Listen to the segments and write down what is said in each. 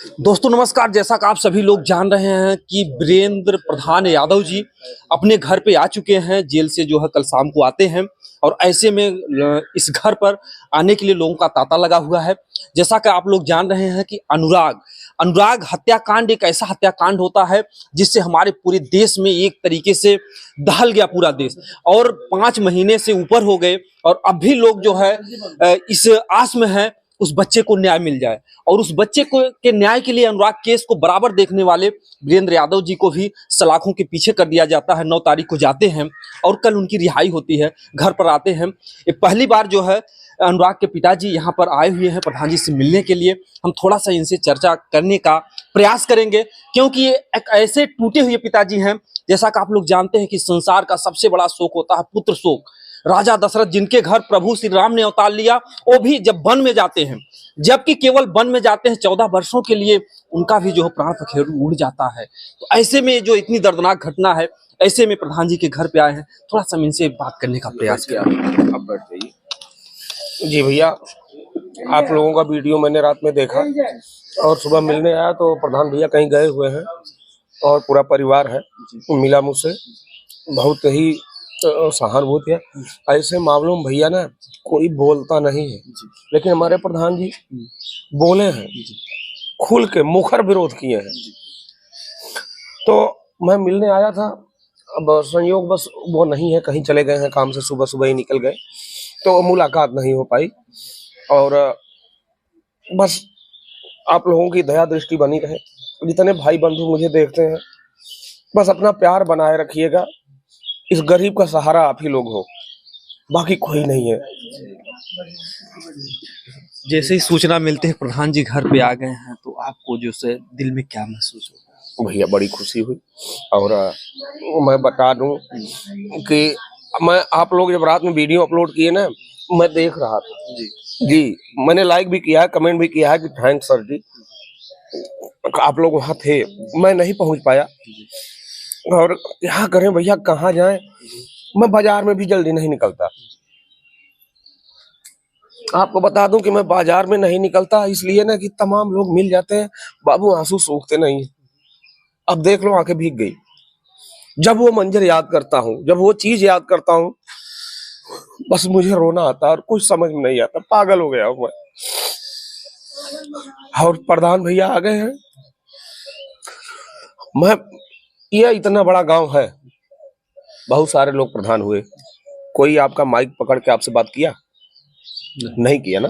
दोस्तों नमस्कार। जैसा कि आप सभी लोग जान रहे हैं कि वीरेंद्र प्रधान यादव जी अपने घर पे आ चुके हैं। जेल से जो है कल शाम को आते हैं और ऐसे में इस घर पर आने के लिए लोगों का तांता लगा हुआ है। जैसा कि आप लोग जान रहे हैं कि अनुराग हत्याकांड एक ऐसा हत्याकांड होता है जिससे हमारे पूरे देश में एक तरीके से दहल गया पूरा देश, और 5 महीने से ऊपर हो गए और अब भी लोग जो है इस आस में है उस बच्चे को न्याय मिल जाए। और उस बच्चे को के न्याय के लिए अनुराग केस को बराबर देखने वाले वीरेंद्र यादव जी को भी सलाखों के पीछे कर दिया जाता है। 9 तारीख को जाते हैं और कल उनकी रिहाई होती है, घर पर आते हैं। ये पहली बार जो है अनुराग के पिताजी यहाँ पर आए हुए हैं प्रधान जी से मिलने के लिए। हम थोड़ा सा इनसे चर्चा करने का प्रयास करेंगे क्योंकि ये एक ऐसे टूटे हुए पिताजी हैं। जैसा कि आप लोग जानते हैं कि संसार का सबसे बड़ा शोक होता है पुत्र शोक। राजा दशरथ जिनके घर प्रभु श्री राम ने अवतार लिया, वो भी जब वन में जाते हैं, जबकि केवल वन में जाते हैं 14 वर्षों के लिए, उनका भी जो है प्राण पखेरु उड़ जाता है। तो ऐसे में जो इतनी दर्दनाक घटना है, ऐसे में प्रधान जी के घर पे आए हैं। थोड़ा सा इनसे बात करने का प्रयास किया। अब बैठ जाइए। जी भैया, आप लोगों का वीडियो मैंने रात में देखा और सुबह मिलने आया तो प्रधान भैया कहीं गए हुए हैं और पूरा परिवार है, मिला मुझसे। बहुत ही सहानुभूति है। ऐसे मामलों में भैया ना कोई बोलता नहीं है, लेकिन हमारे प्रधान जी बोले हैं, खुल के मुखर विरोध किए हैं। तो मैं मिलने आया था, अब संयोग बस वो नहीं है, कहीं चले गए हैं काम से, सुबह सुबह ही निकल गए, तो मुलाकात नहीं हो पाई। और बस आप लोगों की दया दृष्टि बनी रहे, जितने भाई बंधु मुझे देखते हैं, बस अपना प्यार बनाए रखिएगा। इस गरीब का सहारा आप ही लोग हो, बाकी कोई नहीं है। जैसे ही सूचना मिलते हैं प्रधान जी घर पे आ गए हैं, तो आपको जो से दिल में क्या महसूस होता है? भैया बड़ी खुशी हुई। और मैं बता दूं कि मैं आप लोग जब रात में वीडियो अपलोड किए ना, मैं देख रहा था जी, मैंने लाइक भी किया है, कमेंट भी किया है कि थैंक्स सर जी, आप लोग वहाँ थे, मैं नहीं पहुँच पाया। और क्या करें भैया, कहाँ जाएं, मैं बाजार में भी जल्दी नहीं निकलता। आपको बता दूं कि मैं बाजार में नहीं निकलता इसलिए ना कि तमाम लोग मिल जाते हैं, बाबू आंसू सूखते नहीं है। अब देख लो, आंखें भीग गई। जब वो मंजर याद करता हूँ, जब वो चीज याद करता हूँ, बस मुझे रोना आता है और कुछ समझ में नहीं आता, पागल हो गया हूँ मैं। और प्रधान भैया आ गए हैं। मैं ये इतना बड़ा गांव है, बहुत सारे लोग प्रधान हुए, कोई आपका माइक पकड़ के आपसे बात किया? नहीं किया ना,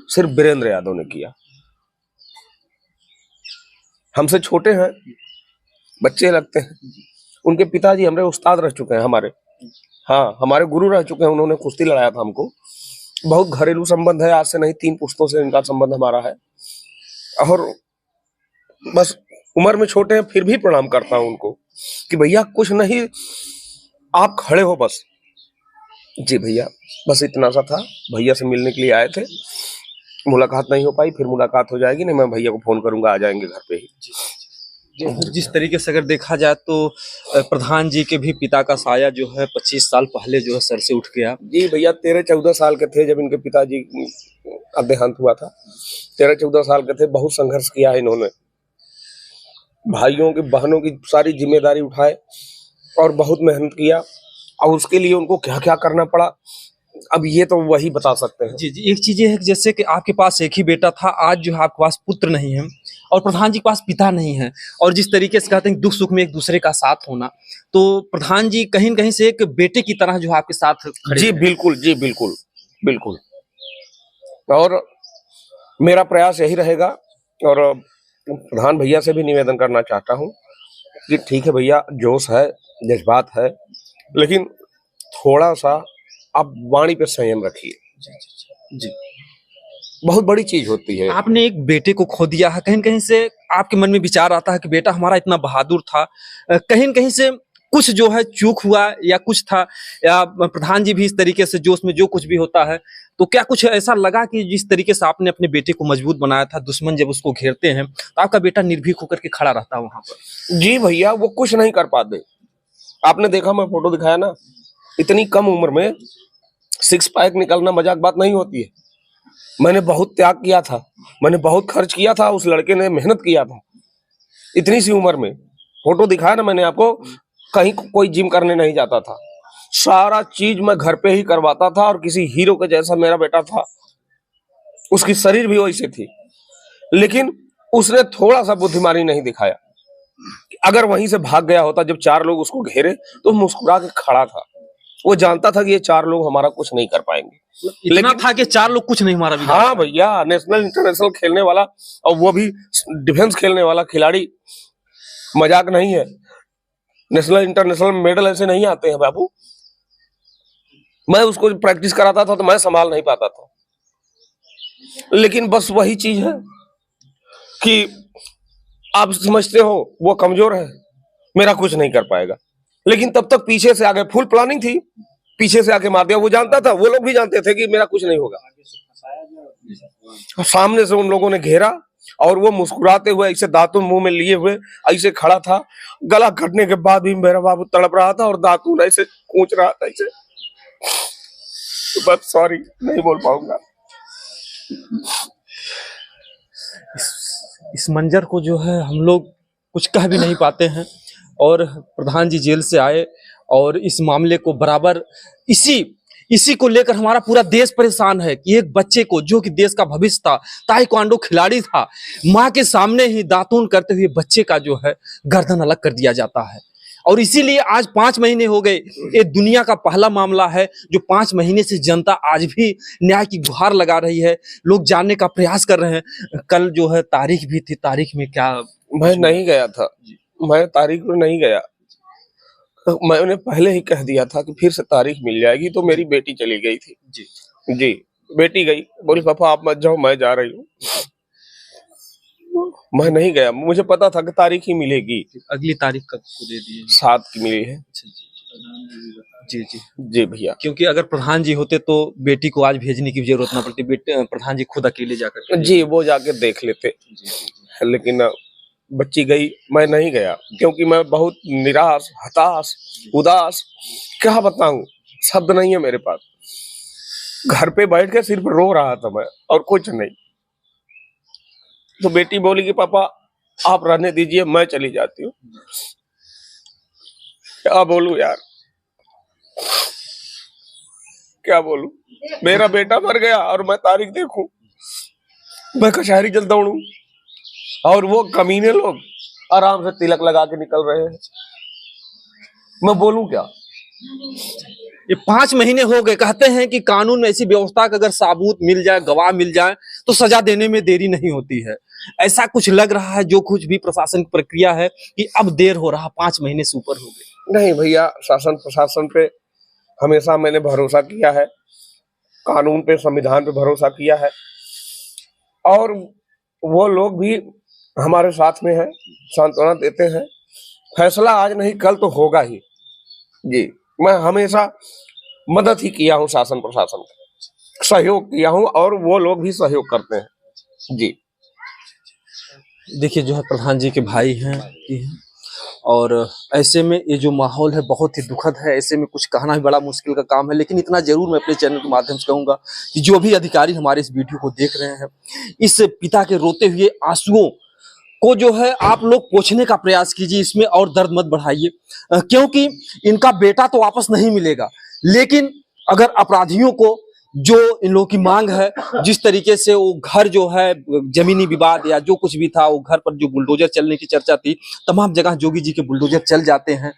सिर्फ वीरेंद्र यादव ने किया। हमसे छोटे हैं, बच्चे लगते हैं। उनके पिताजी हमारे उस्ताद रह चुके हैं, हमारे, हाँ, हमारे गुरु रह चुके हैं। उन्होंने कुश्ती लड़ाया था हमको। बहुत घरेलू संबंध है, आज से नहीं 3 पुश्तों से इनका संबंध हमारा है। और बस उम्र में छोटे हैं, फिर भी प्रणाम करता हूं उनको कि भैया कुछ नहीं, आप खड़े हो बस। जी भैया, बस इतना सा था। भैया से मिलने के लिए आए थे, मुलाकात नहीं हो पाई, फिर मुलाकात हो जाएगी। नहीं, मैं भैया को फोन करूंगा, आ जाएंगे घर पे ही। जिस तरीके से अगर देखा जाए तो प्रधान जी के भी पिता का साया जो है 25 साल पहले जो है सर से उठ गया। जी भैया, 13-14 साल के थे जब इनके पिताजी का देहांत हुआ था। 13-14 साल के थे। बहुत संघर्ष किया है इन्होंने, भाइयों की बहनों की सारी जिम्मेदारी उठाए और बहुत मेहनत किया। और उसके लिए उनको क्या क्या करना पड़ा, अब ये तो वही बता सकते हैं। जी जी, एक चीज ये है कि जैसे कि आपके पास एक ही बेटा था, आज जो है आपके पास पुत्र नहीं है और प्रधान जी के पास पिता नहीं है। और जिस तरीके से कहते हैं दुख सुख में एक दूसरे का साथ होना, तो प्रधान जी कहीं न कहीं से एक बेटे की तरह जो है आपके साथ खड़े जी हैं। बिल्कुल, जी बिल्कुल बिल्कुल। और मेरा प्रयास यही रहेगा। और प्रधान भैया से भी निवेदन करना चाहता हूँ कि ठीक है भैया, जोश है, जज्बात है, लेकिन थोड़ा सा आप वाणी पे संयम रखिए। जी, बहुत बड़ी चीज होती है। आपने एक बेटे को खो दिया है, कहीं न कहीं से आपके मन में विचार आता है कि बेटा हमारा इतना बहादुर था, कहीं न कहीं से कुछ जो है चूक हुआ या कुछ था, या प्रधान जी भी इस तरीके से जोश में जो कुछ भी होता है, तो क्या कुछ ऐसा लगा कि जिस तरीके से आपने अपने बेटे को मजबूत बनाया था, दुश्मन जब उसको घेरते हैं तो आपका बेटा निर्भीक होकर के खड़ा रहता है वहां पर? जी भैया, वो कुछ नहीं कर पाते। आपने देखा, मैं फोटो दिखाया ना, इतनी कम उम्र में 6 पैक निकलना मजाक बात नहीं होती है। मैंने बहुत त्याग किया था, मैंने बहुत खर्च किया था, उस लड़के ने मेहनत किया था इतनी सी उम्र में। फोटो दिखाया ना मैंने आपको, कहीं कोई जिम करने नहीं जाता था, सारा चीज मैं घर पे ही करवाता था और किसी हीरो के जैसा मेरा बेटा था। उसकी शरीर भी वैसे थी, लेकिन उसने थोड़ा सा बुद्धिमानी नहीं दिखाया। अगर वहीं से भाग गया होता जब 4 लोग उसको घेरे, तो मुस्कुरा के खड़ा था। वो जानता था कि ये 4 लोग हमारा कुछ नहीं कर पाएंगे। इतना था कि 4 लोग कुछ नहीं मारा भी। हाँ भैया, नेशनल इंटरनेशनल खेलने वाला, और वो भी डिफेंस खेलने वाला खिलाड़ी, मजाक नहीं है। नेशनल इंटरनेशनल मेडल ऐसे नहीं आते हैं बाबू। मैं उसको प्रैक्टिस कराता था तो मैं संभाल नहीं पाता था, लेकिन बस वही चीज है कि आप समझते हो वो कमजोर है, मेरा कुछ नहीं कर पाएगा, लेकिन तब तक पीछे से आगे फुल प्लानिंग थी, पीछे से आके मार दिया। वो जानता था, वो लोग भी जानते थे कि मेरा कुछ नहीं होगा। सामने से उन लोगों ने घेरा और वो मुस्कुराते हुए ऐसे दातुन मुंह में लिए हुए ऐसे खड़ा था। गला कटने के बाद भी मेरा बाबू तड़प रहा था और दातुन ऐसे कूच रहा था ऐसे। तो बस सॉरी, नहीं बोल पाऊंगा। इस मंजर को जो है हम लोग कुछ कह भी नहीं पाते हैं। और प्रधान जी जेल से आए और इस मामले को बराबर इसी को लेकर हमारा पूरा देश परेशान है कि एक बच्चे को, जो कि देश का भविष्य था, ताइक्वांडो खिलाड़ी था, माँ के सामने ही दातून करते हुए बच्चे का जो है गर्दन अलग कर दिया जाता है। और इसीलिए आज 5 महीने हो गए। ये दुनिया का पहला मामला है जो 5 महीने से जनता आज भी न्याय की गुहार लगा रही है, लोग जानने का प्रयास कर रहे हैं। कल जो है तारीख भी थी, तारीख में क्या? मैं नहीं गया था, मैं तारीख में नहीं गया। मैंने पहले ही कह दिया था कि फिर से तारीख मिल जाएगी, तो मेरी बेटी चली गई थी। जी, बेटी गई, बोली पापा आप मत जाओ, मैं जा रही हूँ। मैं नहीं गया, मुझे पता था कि तारीख ही मिलेगी। अगली तारीख कब को दे दी है? 7 की मिली है। जी जी जी भैया, क्योंकि अगर प्रधान जी होते तो बेटी को आज भेजने की जरूरत ना पड़ती, प्रधान जी खुद अकेले जाकर जी वो जाके देख लेते। लेकिन बच्ची गई, मैं नहीं गया क्योंकि मैं बहुत निराश, हताश, उदास, क्या बताऊं, शब्द नहीं है मेरे पास। घर पे बैठ के सिर्फ रो रहा था मैं और कुछ नहीं। तो बेटी बोली कि पापा आप रहने दीजिए, मैं चली जाती हूँ। क्या बोलूं यार, क्या बोलूं, मेरा बेटा मर गया और मैं तारीख देखूं, मैं कचहरी जल दौड़ूं और वो कमीने लोग आराम से तिलक लगा के निकल रहे हैं। मैं बोलूं क्या? ये 5 महीने हो गए। कहते हैं कि कानून में ऐसी व्यवस्था कि अगर सबूत मिल जाए, गवाह मिल जाए, तो सजा देने में देरी नहीं होती है। ऐसा कुछ लग रहा है, जो कुछ भी प्रशासन की प्रक्रिया है, कि अब देर हो रहा, 5 महीने से ऊपर हो गए। नहीं भैया, शासन प्रशासन पे हमेशा मैंने भरोसा किया है, कानून पे, संविधान पे भरोसा किया है, और वो लोग भी हमारे साथ में है, सांत्वना देते हैं। फैसला आज नहीं कल तो होगा ही। जी, मैं हमेशा मदद ही किया हूँ, शासन प्रशासन का सहयोग किया हूँ और वो लोग भी सहयोग करते हैं। जी देखिए, जो है प्रधान जी के भाई हैं और ऐसे में ये जो माहौल है बहुत ही दुखद है। ऐसे में कुछ कहना भी बड़ा मुश्किल का काम है, लेकिन इतना जरूर मैं अपने चैनल के माध्यम से कहूंगा कि जो भी अधिकारी हमारे इस वीडियो को देख रहे हैं, इस पिता के रोते हुए आंसुओं को जो है आप लोग पोंछने का प्रयास कीजिए, इसमें और दर्द मत बढ़ाइए, क्योंकि इनका बेटा तो वापस नहीं मिलेगा, लेकिन अगर अपराधियों को, जो इन लोगों की मांग है, जिस तरीके से वो घर जो है जमीनी विवाद या जो कुछ भी था, वो घर पर जो बुलडोजर चलने की चर्चा थी, तमाम जगह जोगी जी के बुलडोजर चल जाते हैं,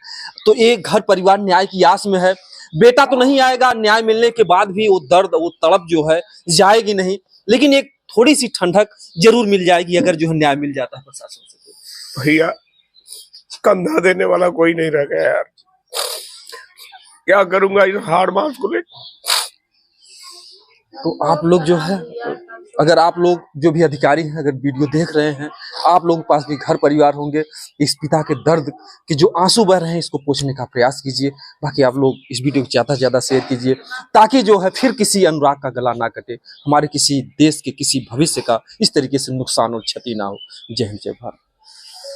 तो एक घर परिवार न्याय की आस में है। बेटा तो नहीं आएगा, न्याय मिलने के बाद भी वो दर्द, वो तड़प जो है जाएगी नहीं, लेकिन एक थोड़ी सी ठंडक जरूर मिल जाएगी अगर जो है न्याय मिल जाता है प्रशासन से। भैया, कंधा देने वाला कोई नहीं रह गया यार, क्या करूंगा इस हार्ड मास को लेकर। तो आप लोग जो है, अगर आप लोग जो भी अधिकारी हैं, अगर वीडियो देख रहे हैं, आप लोगों के पास भी घर परिवार होंगे, इस पिता के दर्द के जो आंसू बह रहे हैं, इसको पोंछने का प्रयास कीजिए। बाकी आप लोग इस वीडियो को ज्यादा से ज्यादा शेयर कीजिए, ताकि जो है फिर किसी अनुराग का गला ना कटे, हमारे किसी देश के किसी भविष्य का इस तरीके से नुकसान और क्षति ना हो। जय हिंद, जय भारत।